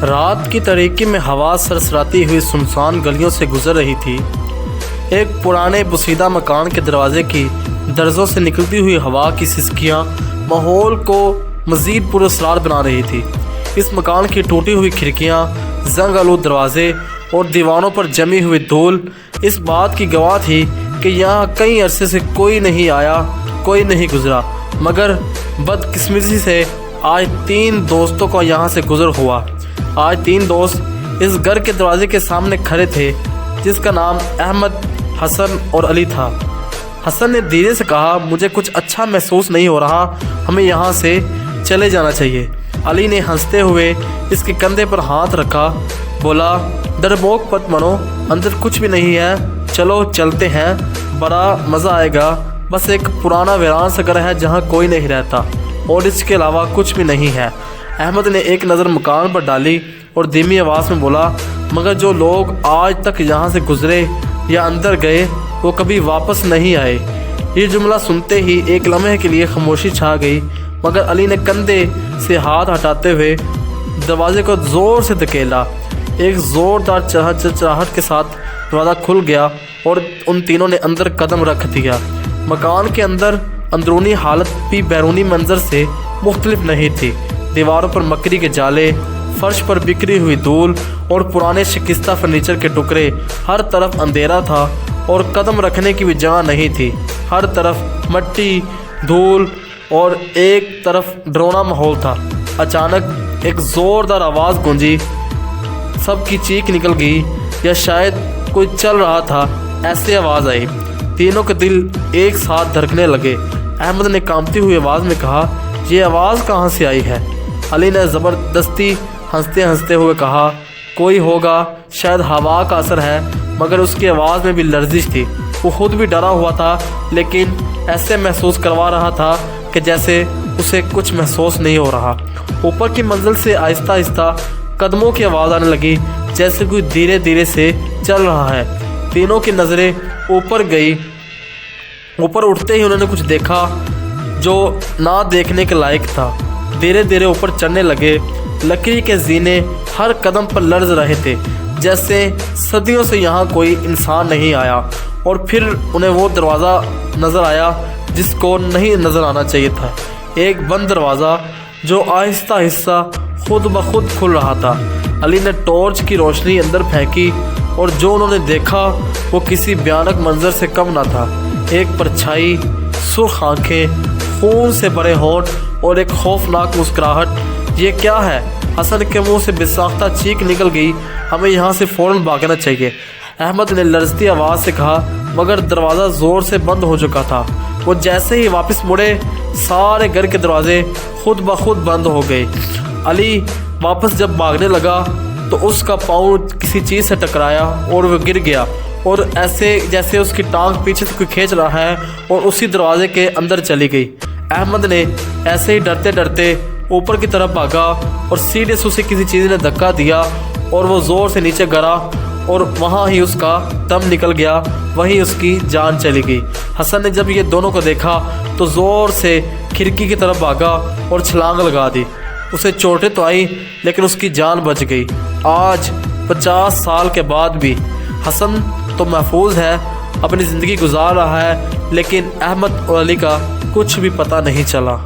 رات کی تاریکی میں ہوا سرسراتی ہوئی سنسان گلیوں سے گزر رہی تھی۔ ایک پرانے بوسیدہ مکان کے دروازے کی درزوں سے نکلتی ہوئی ہوا کی سسکیاں ماحول کو مزید پراسرار بنا رہی تھی۔ اس مکان کی ٹوٹی ہوئی کھڑکیاں، زنگ آلود دروازے اور دیواروں پر جمی ہوئی دھول اس بات کی گواہ تھی کہ یہاں کئی عرصے سے کوئی نہیں آیا، کوئی نہیں گزرا، مگر بدقسمتی سے آج 3 دوستوں کا یہاں سے گزر ہوا۔ آج 3 دوست اس گھر کے دروازے کے سامنے کھڑے تھے جس کا نام احمد، حسن اور علی تھا۔ حسن نے دھیرے سے کہا، مجھے کچھ اچھا محسوس نہیں ہو رہا، ہمیں یہاں سے چلے جانا چاہیے۔ علی نے ہنستے ہوئے اس کے کندھے پر ہاتھ رکھا، بولا، ڈربوک مت بنو، اندر کچھ بھی نہیں ہے، چلو چلتے ہیں، بڑا مزہ آئے گا۔ بس ایک پرانا ویران سا گھر ہے جہاں کوئی نہیں رہتا اور اس کے علاوہ کچھ بھی نہیں ہے۔ احمد نے ایک نظر مکان پر ڈالی اور دھیمی آواز میں بولا، مگر جو لوگ آج تک یہاں سے گزرے یا اندر گئے وہ کبھی واپس نہیں آئے۔ یہ جملہ سنتے ہی ایک لمحے کے لیے خاموشی چھا گئی، مگر علی نے کندھے سے ہاتھ ہٹاتے ہوئے دروازے کو زور سے دھکیلا۔ ایک زوردار چرچراہٹ کے ساتھ دروازہ کھل گیا اور ان تینوں نے اندر قدم رکھ دیا۔ مکان کے اندر اندرونی حالت بھی بیرونی منظر سے مختلف نہیں تھی۔ دیواروں پر مکڑی کے جالے، فرش پر بکھری ہوئی دھول اور پرانے شکستہ فرنیچر کے ٹکڑے، ہر طرف اندھیرا تھا اور قدم رکھنے کی بھی جگہ نہیں تھی۔ ہر طرف مٹی، دھول اور ایک طرف ڈرونا ماحول تھا۔ اچانک ایک زوردار آواز گونجی، سب کی چیخ نکل گئی، یا شاید کوئی چل رہا تھا، ایسی آواز آئی۔ تینوں کے دل ایک ساتھ دھڑکنے لگے۔ احمد نے کانپتی ہوئی آواز میں کہا، یہ آواز کہاں سے آئی ہے؟ علی نے زبردستی ہنستے ہنستے ہوئے کہا، کوئی ہوگا، شاید ہوا کا اثر ہے، مگر اس کی آواز میں بھی لرزش تھی۔ وہ خود بھی ڈرا ہوا تھا، لیکن ایسے محسوس کروا رہا تھا کہ جیسے اسے کچھ محسوس نہیں ہو رہا۔ اوپر کی منزل سے آہستہ آہستہ قدموں کی آواز آنے لگی، جیسے کوئی دھیرے دھیرے سے چل رہا ہے۔ تینوں کی نظریں اوپر گئی۔ اوپر اٹھتے ہی انہوں نے کچھ دیکھا جو نہ دیکھنے کے لائق تھا۔ دھیرے دھیرے اوپر چڑھنے لگے۔ لکڑی کے زینے ہر قدم پر لرز رہے تھے، جیسے صدیوں سے یہاں کوئی انسان نہیں آیا۔ اور پھر انہیں وہ دروازہ نظر آیا جس کو نہیں نظر آنا چاہیے تھا، ایک بند دروازہ جو آہستہ آہستہ خود بخود کھل رہا تھا۔ علی نے ٹارچ کی روشنی اندر پھینکی اور جو انہوں نے دیکھا وہ کسی بھیانک منظر سے کم نہ تھا۔ ایک پرچھائی، سرخ آنکھیں، خون سے بھرے ہونٹ اور ایک خوفناک مسکراہٹ۔ یہ کیا ہے؟ حسن کے منہ سے بے ساختہ چیخ نکل گئی، ہمیں یہاں سے فوراً بھاگنا چاہیے۔ احمد نے لرزتی آواز سے کہا، مگر دروازہ زور سے بند ہو چکا تھا۔ وہ جیسے ہی واپس مڑے، سارے گھر کے دروازے خود بخود بند ہو گئے۔ علی واپس جب بھاگنے لگا تو اس کا پاؤں کسی چیز سے ٹکرایا اور وہ گر گیا، اور ایسے جیسے اس کی ٹانگ پیچھے سے کوئی کھینچ رہا ہے، اور اسی دروازے کے اندر چلی گئی۔ احمد نے ایسے ہی ڈرتے ڈرتے اوپر کی طرف بھاگا اور سیدھے سے اسے کسی چیز نے دھکا دیا اور وہ زور سے نیچے گرا اور وہاں ہی اس کا دم نکل گیا، وہیں اس کی جان چلی گئی۔ حسن نے جب یہ دونوں کو دیکھا تو زور سے کھڑکی کی طرف بھاگا اور چھلانگ لگا دی۔ اسے چوٹیں تو آئیں لیکن اس کی جان بچ گئی۔ آج 50 سال کے بعد بھی حسن تو محفوظ ہے، اپنی زندگی گزار رہا ہے، لیکن احمد اور علی کا کچھ بھی پتہ نہیں چلا۔